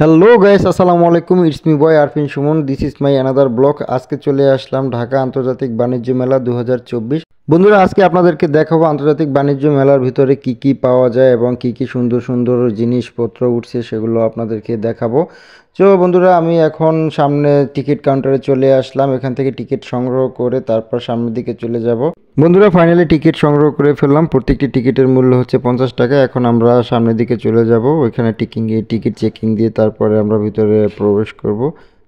Hello guys, আসসালামু আলাইকুম। It's me boy Arfin Suman. This is my another blog. আজকে চলে আসলাম ঢাকা আন্তর্জাতিক বাণিজ্য মেলা 2024। বন্ধুরা, আজকে আপনাদেরকে দেখাবো আন্তর্জাতিক বাণিজ্য মেলার ভিতরে কি কি পাওয়া যায় এবং কি কি সুন্দর সুন্দর জিনিসপত্র উঠছে সেগুলো আপনাদেরকে দেখাবো। তো বন্ধুরা, আমি এখন সামনে টিকিট কাউন্টারে চলে আসলাম। এখান থেকে টিকিট সংগ্রহ করে তারপর সামনের দিকে চলে যাব। বন্ধুরা, ফাইনালি টিকিট সংগ্রহ করে ফেললাম। প্রত্যেকটি টিকিটের মূল্য হচ্ছে 50 টাকা। এখন আমরা সামনের দিকে চলে যাব। ওইখানে টিকিট চেকিং দিয়ে তারপরে আমরা ভিতরে প্রবেশ করব।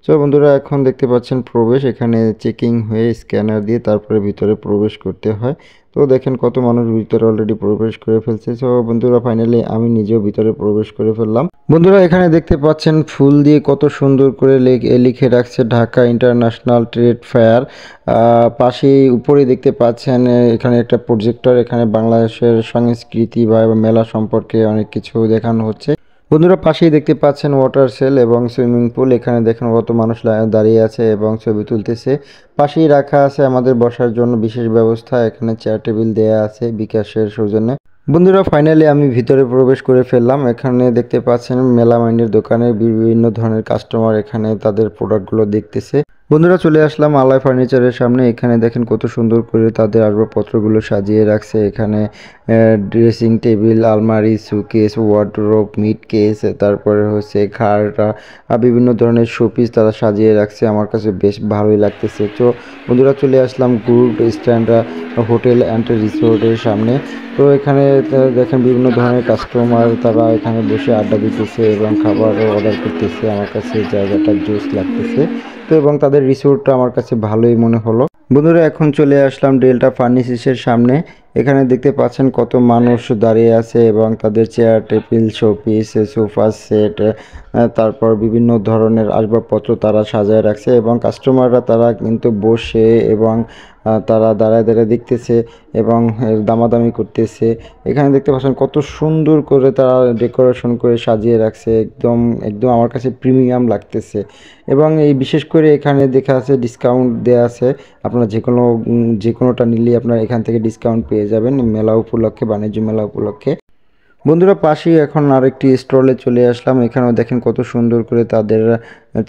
সো বন্ধুরা, এখন দেখতে পাচ্ছেন প্রবেশ। এখানে চেকিং হয়ে স্ক্যানার দিয়ে তারপরে ভিতরে প্রবেশ করতে হয়। তো দেখেন কত মানুষ ভিতরে অলরেডি প্রবেশ করে ফেলছে। সো বন্ধুরা, ফাইনালি আমি নিজেও ভিতরে প্রবেশ করে ফেললাম। বন্ধুরা, এখানে দেখতে পাচ্ছেন ফুল দিয়ে কত সুন্দর করে লিখে রাখছে ঢাকা ইন্টারন্যাশনাল ট্রেড ফেয়ার। পাশেই উপরেই দেখতে পাচ্ছেন এখানে একটা প্রজেক্টর। এখানে বাংলাদেশের সংস্কৃতি বা মেলা সম্পর্কে অনেক কিছু দেখানো হচ্ছে। বন্ধুরা, পাশেই দেখতে পাচ্ছেন ওয়াটার সেল এবং সুইমিং পুল। এখানে দেখেন কত মানুষ দাঁড়িয়ে আছে এবং ছবি তুলতেছে। পাশেই রাখা আছে আমাদের বসার জন্য বিশেষ ব্যবস্থা। এখানে চেয়ার টেবিল দেয়া আছে বিকাশের সৌজন্যে। বন্ধুরা, ফাইনালি আমি ভিতরে প্রবেশ করে ফেললাম। এখানে দেখতে পাচ্ছেন মেলা মাইন্ডের দোকানে বিভিন্ন ধরনের কাস্টমার এখানে তাদের প্রোডাক্টগুলো দেখতেছে। বন্ধুরা, চলে আসলাম আলয় ফার্নিচারের সামনে। এখানে দেখেন কত সুন্দর করে তাদের আসবাবপত্রগুলো সাজিয়ে রাখছে। এখানে ড্রেসিং টেবিল, আলমারি, সুকেস, ওয়ার্ডরোব, মিড কেস, তারপরে হচ্ছে খাট, বিভিন্ন ধরনের শোপিস তারা সাজিয়ে রাখছে। আমার কাছে বেশ ভালোই লাগতেছে। তো বন্ধুরা, চলে আসলাম গুড স্ট্যান্ড হোটেল অ্যান্ড রিসোর্টের সামনে। তো এখানে দেখেন বিভিন্ন ধরনের কাস্টমার তারা এখানে বসে আড্ডা দিতেছে এবং খাবারও অর্ডার করতেছে। আমার কাছে জায়গাটা জোস লাগতেছে। তো এবং তাদের রিসোর্টটা আমার কাছে ভালোই মনে হলো। বন্ধুরা, এখন চলে আসলাম ডেল্টা ফার্নিসিসের সামনে। এখানে দেখতে পাচ্ছেন কত মানুষ দাঁড়িয়ে আছে এবং তাদের chair table, showpiece, sofa set, তারপর বিভিন্ন ধরনের আসবাবপত্র তারা সাজায় রাখছে এবং কাস্টমাররা তারা কিন্তু বসে এবং তারা দাঁড়ায় দাঁড়ায় দেখতেছে এবং দামাদামি করতেছে। এখানে দেখতে পাচ্ছেন কত সুন্দর করে তারা ডেকোরেশন করে সাজিয়ে রাখছে। একদম একদম আমার কাছে প্রিমিয়াম লাগতেছে। এবং এই বিশেষ করে এখানে দেখা আছে ডিসকাউন্ট দেওয়া আছে। আপনারা যে কোনোটা নিলেই আপনারা এখান থেকে ডিসকাউন্ট পেয়ে যাবেন মেলা উপলক্ষে, বাণিজ্য মেলা উপলক্ষে। বন্ধুরা, পাশেই এখন আরেকটি স্টলে চলে আসলাম। এখানেও দেখেন কত সুন্দর করে তাদের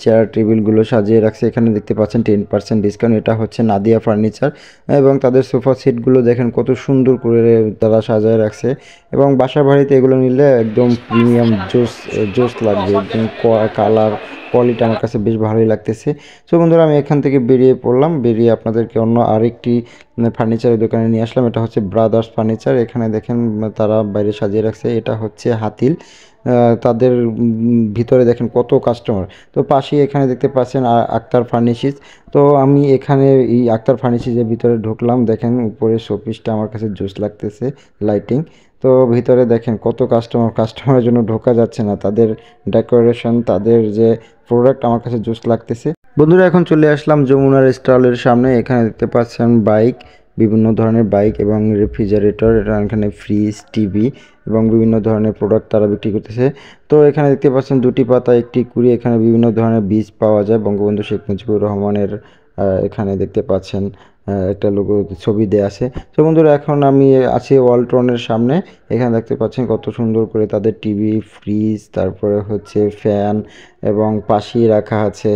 চেয়ার টেবিলগুলো সাজিয়ে রাখছে। এখানে দেখতে পাচ্ছেন 10% ডিসকাউন্ট। এটা হচ্ছে নাদিয়া ফার্নিচার এবং তাদের সোফা সেটগুলো দেখেন কত সুন্দর করে তারা সাজিয়ে রাখছে। এবং বাসা বাড়িতে এগুলো নিলে একদম প্রিমিয়াম জোস লাগবে। একদম কালার কোয়ালিটি আমার কাছে বেশ ভালোই লাগতেছে। সো বন্ধুরা, আমি এখান থেকে বেরিয়ে পড়লাম। বেরিয়ে আপনাদেরকে অন্য আরেকটি ফার্নিচারের দোকানে নিয়ে আসলাম। এটা হচ্ছে ব্রাদার্স ফার্নিচার। এখানে দেখেন তারা বাইরে সাজিয়ে রাখছে। এটা হচ্ছে হাতিল। তাদের ভিতরে দেখেন কত কাস্টমার। তো পাশেই এখানে দেখতে পাচ্ছেন আক্তার ফার্নিসিস। তো আমি এখানে এই আক্তার ফার্নিসিসের ভিতরে ঢুকলাম। দেখেন উপরে শোপিসটা আমার কাছে জোস লাগতেছে, লাইটিং। তো ভিতরে দেখেন কত কাস্টমারের জন্য ঢোকা যাচ্ছে না। তাদের ডেকোরেশন, তাদের যে প্রোডাক্ট আমার কাছে জোস লাগতেছে। বন্ধুরা, এখন চলে আসলাম যমুনার স্টলের সামনে। এখানে দেখতে পাচ্ছেন বাইক, বিভিন্ন ধরনের বাইক এবং রেফ্রিজারেটর, এখানে ফ্রিজ, টিভি এবং বিভিন্ন ধরনের প্রোডাক্ট তারা বিক্রি করতেছে। তো এখানে দেখতে পাচ্ছেন দুটি পাতা একটি কুড়ি। এখানে বিভিন্ন ধরনের বীজ পাওয়া যায়। বঙ্গবন্ধু শেখ মুজিবুর রহমানের এখানে দেখতে পাচ্ছেন একটা লোগো ছবি দেয়া আছে। তো বন্ধুরা, এখন আমি আছি ওয়ালটনের সামনে। এখানে দেখতে পাচ্ছেন কত সুন্দর করে তাদের টিভি, ফ্রিজ, তারপরে হচ্ছে ফ্যান এবং পাশেই রাখা আছে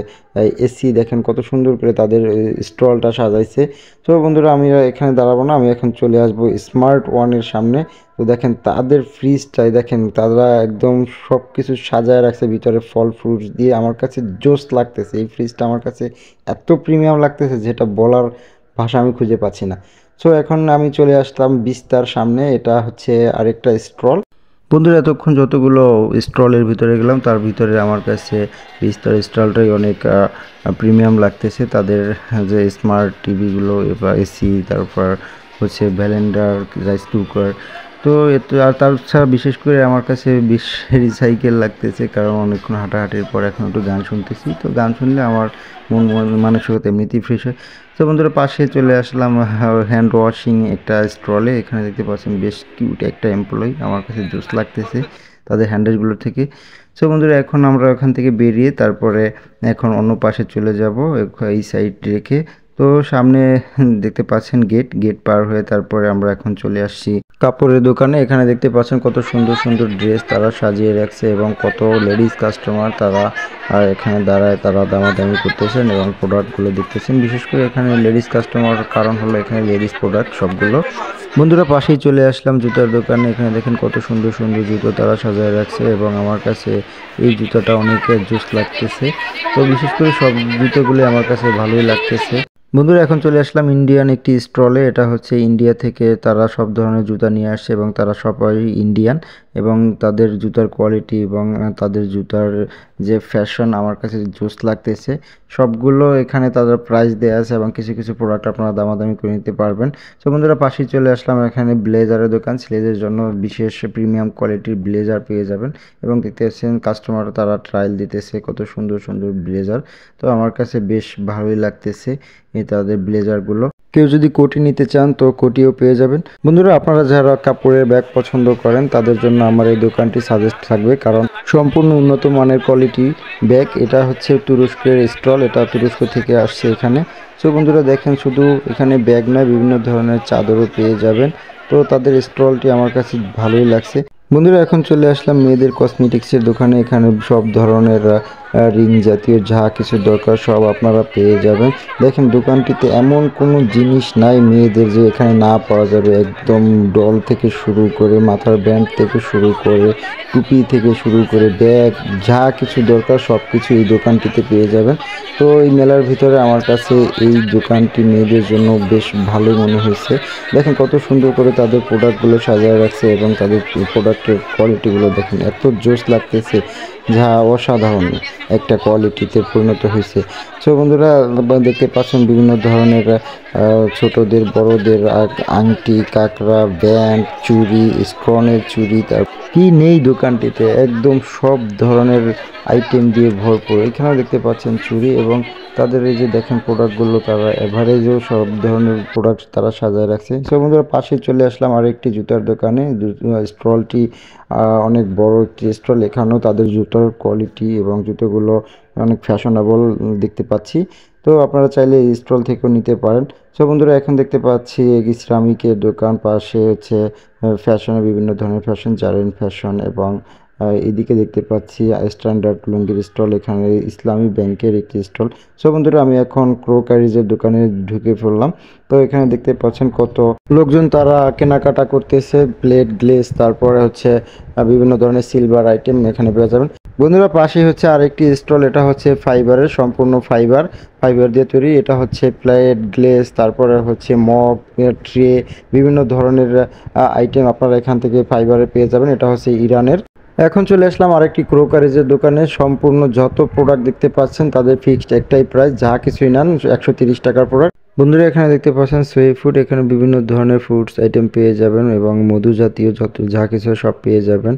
এসি। দেখেন কত সুন্দর করে তাদের স্টলটা সাজাইছে। তো বন্ধুরা, আমি এখানে দাঁড়াবো না, আমি এখন চলে আসবো স্মার্ট ওয়ানের সামনে। তো দেখেন তাদের ফ্রিজটাই দেখেন তারা একদম সব কিছু সাজায় রাখছে ভিতরে ফল ফ্রুটস দিয়ে। আমার কাছে জোস লাগতেছে। এই ফ্রিজটা আমার কাছে এত প্রিমিয়াম লাগতেছে যেটা বলার ভাষা আমি খুঁজে পাচ্ছি না। সো এখন আমি চলে আসলাম বিস্তার সামনে। এটা হচ্ছে আরেকটা স্টল। বন্ধুরা, এতক্ষণ যতগুলো স্টলের ভিতরে গেলাম তার ভিতরে আমার কাছে বিস্তার স্টলটাই অনেক প্রিমিয়াম লাগতেছে। তাদের যে স্মার্ট টিভিগুলো বা এসি, তারপর হচ্ছে ব্লেন্ডার, রাইস কুকার। তো আর তাছাড়া বিশেষ করে আমার কাছে বেশ রিসাইকেল লাগতেছে, কারণ অনেকক্ষণ হাঁটাহাঁটির পর এখন একটু গান শুনতেছি। তো গান শুনলে আমার মানসিকতা এমনিতেই ফ্রেশ হয়। তো বন্ধুরা, পাশে চলে আসলাম হ্যান্ড ওয়াশিং একটা স্টলে। এখানে দেখতে পাচ্ছেন বেশ কিউট একটা এমপ্লয়ি, আমার কাছে জোস লাগতেছে তাদের হ্যান্ডেলগুলো থেকে। সো বন্ধুরা, এখন আমরা ওখান থেকে বেরিয়ে তারপরে এখন অন্য পাশে চলে যাব এই সাইড রেখে। তো সামনে দেখতে পাচ্ছেন গেট পার হয়ে তারপরে আমরা এখন চলে আসছি কাপড়ের দোকানে। এখানে দেখতে পাচ্ছেন কত সুন্দর সুন্দর ড্রেস তারা সাজিয়ে রাখছে এবং কত লেডিস কাস্টমার তারা এখানে দাঁড়ায় তারা দামাদামি করতেছেন এবং প্রোডাক্টগুলো দেখতেছেন। বিশেষ করে এখানে লেডিস কাস্টমার কারণ হলো এখানে লেডিস প্রোডাক্ট সবগুলো। বন্ধুরা পাশেই চলে আসলাম জুতার দোকানে। এখানে দেখেন কত সুন্দর সুন্দর জুতো তারা সাজায় রাখছে এবং আমার কাছে এই জুতাটা অনেক জোস লাগতেছে। তো বিশেষ করে সব জুতোগুলি আমার কাছে ভালোই লাগতেছে। বন্ধুরা এখন চলে আসলাম ইন্ডিয়ান একটি স্টলে। এটা হচ্ছে ইন্ডিয়া থেকে তারা সব ধরনের জুতা নিয়ে আসছে এবং তারা সবাই ইন্ডিয়ান এবং তাদের জুতার কোয়ালিটি এবং তাদের জুতার যে ফ্যাশন আমার কাছে জোস লাগতেছে। সবগুলো এখানে তাদের প্রাইস দেওয়া আছে এবং কিছু কিছু প্রোডাক্ট আপনারা দামাদামি করে নিতে পারবেন। তো বন্ধুরা পাশেই চলে আসলাম, এখানে ব্লেজারের দোকান। ছেলেদের জন্য বিশেষ প্রিমিয়াম কোয়ালিটির ব্লেজার পেয়ে যাবেন এবং দেখতে পাচ্ছেন কাস্টমার তারা ট্রায়াল দিতেছে কত সুন্দর সুন্দর ব্লেজার। তো আমার কাছে বেশ ভালোই লাগতেছে এই তাদের ব্লেজারগুলো। কেউ যদি কোটি নিতে চান তো কোটিও পেয়ে যাবেন। বন্ধুরা আপনারা যারা কাপড়ের ব্যাগ পছন্দ করেন তাদের জন্য আমার এই দোকানটি সাজেস্ট থাকবে, কারণ সম্পূর্ণ উন্নত মানের কোয়ালিটি ব্যাগ। এটা হচ্ছে তুরস্কের স্টল, এটা তুরস্ক থেকে আসছে এখানে। সো বন্ধুরা দেখেন শুধু এখানে ব্যাগ নয় বিভিন্ন ধরনের চাদরও পেয়ে যাবেন। তো তাদের স্টলটি আমার কাছে ভালোই লাগছে। বন্ধুরা এখন চলে আসলাম মেয়েদের কসমেটিক্সের দোকানে। এখানে সব ধরনের রিং জাতীয় যা কিছু দরকার সব আপনারা পেয়ে যাবেন। দেখেন দোকানটিতে এমন কোনো জিনিস নাই মেয়েদের যে এখানে না পাওয়া যাবে। একদম ডল থেকে শুরু করে মাথার ব্যান্ড থেকে শুরু করে টুপি থেকে শুরু করে ব্যাগ যা কিছু দরকার সব কিছু এই দোকানটিতে পেয়ে যাবেন। তো এই মেলার ভিতরে আমার কাছে এই দোকানটি মেয়েদের জন্য বেশ ভালোই মনে হয়েছে। দেখেন কত সুন্দর করে তাদের প্রোডাক্টগুলো সাজিয়ে রাখছে এবং তাদের প্রোডাক্টের কোয়ালিটিগুলো দেখেন এত জোস লাগতেছে যা অসাধারণ একটা কোয়ালিটিতে পরিণত হয়েছে। সো বন্ধুরা দেখতে পাচ্ছেন বিভিন্ন ধরনের ছোটদের বড়দের আংটি, কাঁকড়া, ব্যান্ড, চুড়ি, স্টোনের চুড়ি, তার কি নেই দোকানটিতে, একদম সব ধরনের আইটেম দিয়ে ভরপুর। এখানেও দেখতে পাচ্ছেন চুড়ি এবং তাদের এই যে দেখেন প্রোডাক্টগুলো তারা এভারেজেও সব ধরনের প্রোডাক্ট তারা সাজায় রাখছে। সো বন্ধুরা পাশে চলে আসলাম আর একটি জুতার দোকানে। স্টলটি অনেক বড় একটি স্টল। এখানেও তাদের জুতার কোয়ালিটি এবং জুতোগুলো অনেক ফ্যাশনেবল দেখতে পাচ্ছি। তো আপনারা চাইলে এই স্টল থেকেও নিতে পারেন। সো বন্ধুরা এখন দেখতে পাচ্ছি ইসলামিকের দোকান, পাশে হচ্ছে ফ্যাশনের বিভিন্ন ধরনের ফ্যাশন, জারেন ফ্যাশন এবং এদিকে দেখতে পাচ্ছি স্ট্যান্ডার্ড লুঙ্গির স্টল, এখানে ইসলামী ব্যাংকের একটি স্টল। সো বন্ধুরা আমি এখন ক্রোকারিজের দোকানে ঢুকে পড়লাম। তো এখানে দেখতে পাচ্ছেন কত লোকজন তারা কেনাকাটা করতেছে, প্লেট, গ্লেস, তারপরে হচ্ছে বিভিন্ন ধরনের সিলভার আইটেম এখানে পেয়ে যাবেন। বন্ধুরা পাশে হচ্ছে আরেকটি স্টল, এটা হচ্ছে ফাইবারের, সম্পূর্ণ ফাইবার দিয়ে তৈরি। এটা হচ্ছে প্লেট, গ্লেস, তারপরে হচ্ছে মগ, ট্রে, বিভিন্ন ধরনের আইটেম আপনারা এখান থেকে ফাইবারে পেয়ে যাবেন। এটা হচ্ছে ইরানের। এখন চলে আসলাম আরেকটি ক্রোকারিজের দোকানে। সম্পূর্ণ যত প্রোডাক্ট দেখতে পাচ্ছেন তাদের ফিক্সড একটাই প্রাইস, যা কিছুই নেন 130 টাকার প্রোডাক্ট। বন্ধুরা এখানে দেখতে পাচ্ছেন সোয়ে ফুড, এখানে বিভিন্ন ধরনের ফ্রুটস আইটেম পেয়ে যাবেন এবং মধু জাতীয় যত যা কিছু সব পেয়ে যাবেন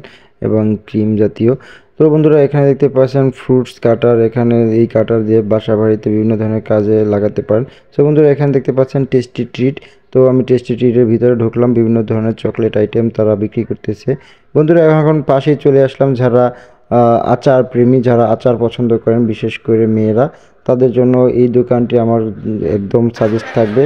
এবং ক্রিম জাতীয়। তো বন্ধুরা এখানে দেখতে পাচ্ছেন ফ্রুটস কাটার, এখানে এই কাটার দিয়ে বাসা বাড়িতে বিভিন্ন ধরনের কাজে লাগাতে পারেন। তো বন্ধুরা এখানে দেখতে পাচ্ছেন টেস্টি ট্রিট। তো আমি টেস্টি ট্রিটের ভিতরে ঢুকলাম, বিভিন্ন ধরনের চকলেট আইটেম তারা বিক্রি করতেছে। বন্ধুরা এখন পাশেই চলে আসলাম যারা আচার প্রেমী, যারা আচার পছন্দ করেন বিশেষ করে মেয়েরা, তাদের জন্য এই দোকানটি আমার একদম সাজেস্ট থাকবে।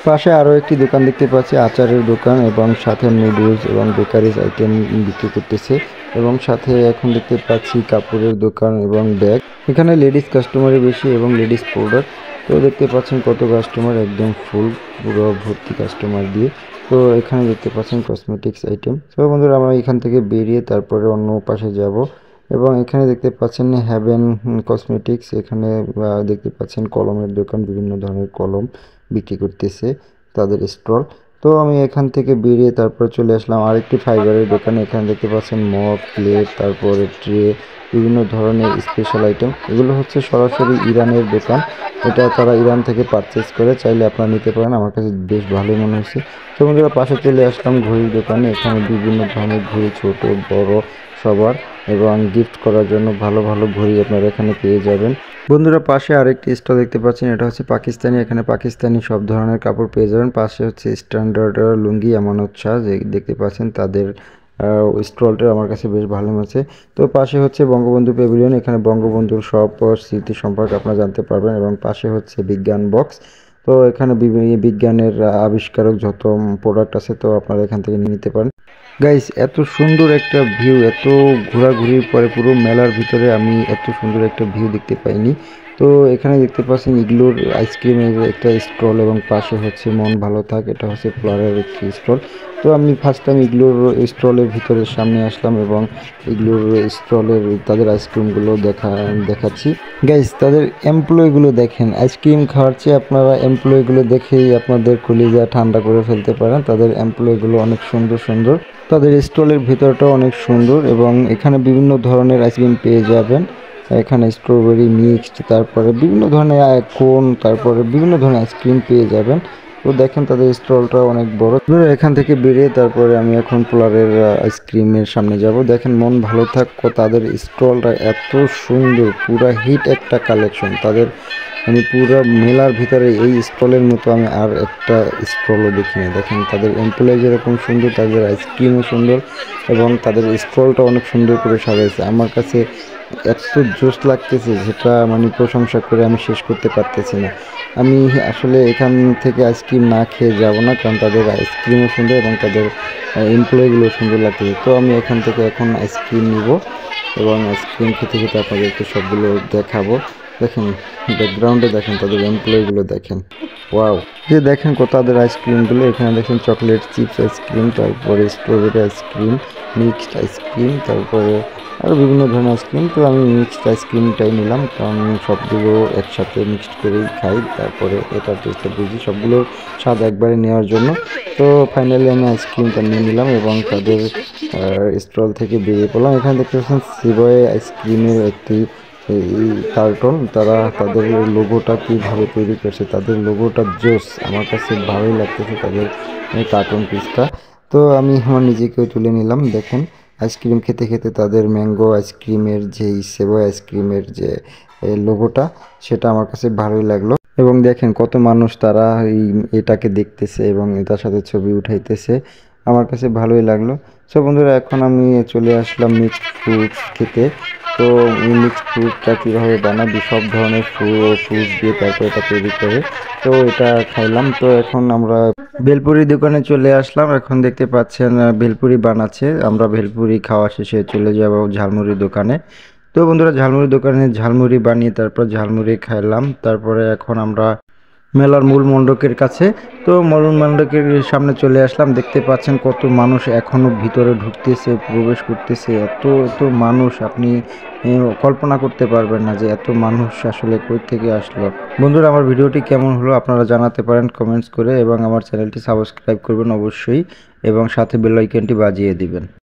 পাশে আরও একটি দোকান দেখতে পাচ্ছি, আচারের দোকান এবং সাথে নুডলস এবং বেকারিজ আইটেম বিক্রি করতেছে এবং সাথে এখন দেখতে পাচ্ছি কাপড়ের দোকান এবং ব্যাগ। এখানে লেডিস কাস্টমারই বেশি এবং লেডিস প্রোডাক্ট। তো দেখতে পাচ্ছেন কত কাস্টমার, একদম ফুল পুরো ভর্তি কাস্টমার দিয়ে। তো এখানে দেখতে পাচ্ছেন কসমেটিক্স আইটেম। তো বন্ধুরা আমরা এখান থেকে বেরিয়ে তারপরে অন্য পাশে যাব এবং এখানে দেখতে পাচ্ছেন হ্যাভেন কসমেটিক্স। এখানে দেখতে পাচ্ছেন কলমের দোকান, বিভিন্ন ধরনের কলম বিক্রি করতেছে তাদের স্টল। তো আমি এখান থেকে বেরিয়ে তারপর চলে আসলাম আরেকটি ফাইবারের দোকানে। এখানে দেখতে পাচ্ছেন মগ, প্লেট, তারপরে ট্রে, বিভিন্ন ধরনের স্পেশাল আইটেম। এগুলো হচ্ছে সরাসরি ইরানের দোকান, এটা তারা ইরান থেকে পারচেস করে, চাইলে আপনারা নিতে পারেন। আমার কাছে বেশ ভালোই মনে হয়েছে। তো বন্ধুরা পাশে চলে আসলাম ঘড়ির দোকানে। এখানে বিভিন্ন ধরনের ঘড়ি, ছোট বড় সবার, এবং গিফট করার জন্য ভালো ভালো ঘড়ি আপনারা এখানে পেয়ে যাবেন। বন্ধুরা পাশে আরেকটি স্টল দেখতে পাচ্ছেন, এটা হচ্ছে পাকিস্তানি। এখানে পাকিস্তানি সব ধরনের কাপড় পেয়ে যাবেন। পাশে হচ্ছে স্ট্যান্ডার্ড লুঙ্গি, আমানত শাহ যে দেখতে পাচ্ছেন তাদের স্টলটা আমার কাছে বেশ ভালো আছে। তো পাশে হচ্ছে বঙ্গবন্ধু প্যাভিলিয়ন, এখানে বঙ্গবন্ধুর সব স্মৃতি সম্পর্কে আপনারা জানতে পারবেন এবং পাশে হচ্ছে বিজ্ঞান বক্স। তো এখানে বিভিন্ন বিজ্ঞানের আবিষ্কারক যত প্রোডাক্ট আছে তো আপনারা এখান থেকে নিয়ে নিতে পারেন। গাইস, এত সুন্দর একটা ভিউ, এত ঘোরাঘুরির পরে পুরো মেলার ভিতরে আমি এত সুন্দর একটা ভিউ দেখতে পাইনি। তো এখানে দেখতে পাচ্ছেন ইগলোর আইসক্রিমের একটা স্টল এবং পাশে হচ্ছে মন ভালো থাক, এটা হচ্ছে ফ্লোরের একটি স্টল। তো আমি ফার্স্ট টাইম ইগলোর স্টলের ভিতরে সামনে আসলাম এবং ইগলোর স্টলের তাদের আইসক্রিমগুলো দেখাচ্ছি। গাইস, তাদের এমপ্লয়িগুলো দেখেন, আইসক্রিম খাওয়ার চেয়ে আপনারা এমপ্লয়িগুলো দেখেই আপনাদের কলিজা ঠান্ডা করে ফেলতে পারেন। তাদের এমপ্লয়িগুলো অনেক সুন্দর সুন্দর, তাদের স্টলের ভিতরটাও অনেক সুন্দর এবং এখানে বিভিন্ন ধরনের আইসক্রিম পেয়ে যাবেন। এখানে স্ট্রবেরি মিক্সড, তারপরে বিভিন্ন ধরনের কোন, তারপরে বিভিন্ন ধরনের আইসক্রিম পেয়ে যাবেন। তো দেখেন তাদের স্টলটা অনেক বড়। এখান থেকে বেরিয়ে তারপরে আমি এখন পোলারের আইসক্রিমের সামনে যাব। দেখেন মন ভালো থাকো, তাদের স্টলটা এত সুন্দর, পুরা হিট একটা কালেকশন তাদের। আমি পুরো মেলার ভিতরে এই স্টলের মতো আমি আর একটা স্টলও দেখিনি। দেখেন তাদের এমপ্লয়ি যেরকম সুন্দর, তাদের আইসক্রিমও সুন্দর এবং তাদের স্টলটা অনেক সুন্দর করে সাজাইছে। আমার কাছে এত জোশ লাগতেছে যেটা মানে প্রশংসা করে আমি শেষ করতে পারতেছি না। আমি আসলে এখান থেকে আইসক্রিম না খেয়ে যাব না, কারণ তাদের আইসক্রিমও সুন্দর এবং তাদের এমপ্লয়িগুলো সুন্দর লাগতেছে। তো আমি এখান থেকে এখন আইসক্রিম নিব এবং আইসক্রিম খেতে খেতে আপনাদেরকে সবগুলো দেখাবো। দেখেন ব্যাকগ্রাউন্ডে দেখেন তাদের এমপ্লয়িগুলো দেখেন, ওয়াও! যে দেখেন তাদের আইসক্রিমগুলো, এখানে দেখেন চকলেট চিপস আইসক্রিম, তারপরে স্ট্রবেরি আইসক্রিম, মিক্সড আইসক্রিম, তারপরে আরও বিভিন্ন ধরনের আইসক্রিম। তো আমি মিক্সড আইসক্রিমটাই নিলাম, কারণ সবগুলো একসাথে মিক্সড করেই খাই, তারপরে এটার টেস্টটা বুঝি, সবগুলোর স্বাদ একবারে নেওয়ার জন্য। তো ফাইনালি আমি আইসক্রিমটা নিয়ে নিলাম এবং তাদের স্টল থেকে বেরিয়ে পড়লাম। এখানে দেখতে পাচ্ছেন সিবয় আইসক্রিমের একটি এই কার্টন, তারা তাদের লোগোটা কীভাবে তৈরি করছে, তাদের লোগোটা জোস, আমার কাছে ভালোই লাগতেছে তাদের এই কার্টুন পিসটা। তো আমি আমার নিজেকেও তুলে নিলাম। দেখেন আইসক্রিম খেতে খেতে তাদের ম্যাঙ্গো আইসক্রিমের যে সেবয় আইসক্রিমের যে লোগোটা, সেটা আমার কাছে ভালোই লাগলো। এবং দেখেন কত মানুষ তারা এটাকে দেখতেছে এবং এটার সাথে ছবি উঠাইতেছে, আমার কাছে ভালোই লাগলো। সো বন্ধুরা, এখন আমি চলে আসলাম মিক্সড ফ্রুটস খেতে। তো মিক্সড ফ্রুটটা কীভাবে বানাবি, সব ধরনের ফ্রুটস দিয়ে তারপর এটা তৈরি করে, তো এটা খাইলাম। তো এখন আমরা ভেলপুরি দোকানে চলে আসলাম। এখন দেখতে পাচ্ছেন ভেলপুরি বানাচ্ছে। আমরা ভেলপুরি খাওয়া শেষে চলে যাব ঝালমুড়ি দোকানে। তো বন্ধুরা, ঝালমুড়ি দোকানে ঝালমুড়ি বানিয়ে তারপর ঝালমুড়ি খাইলাম। তারপরে এখন আমরা মেলার মূল মণ্ডপের কাছে, তো মূল মণ্ডপের সামনে চলে আসলাম। দেখতে পাচ্ছেন কত মানুষ এখনও ভিতরে ঢুকতেছে, প্রবেশ করতেছে। এত এত মানুষ, আপনি কল্পনা করতে পারবেন না যে এত মানুষ আসলে কই থেকে আসলো। বন্ধুরা, আমার ভিডিওটি কেমন হলো আপনারা জানাতে পারেন কমেন্টস করে এবং আমার চ্যানেলটি সাবস্ক্রাইব করবেন অবশ্যই এবং সাথে বেল আইকনটি বাজিয়ে দিবেন।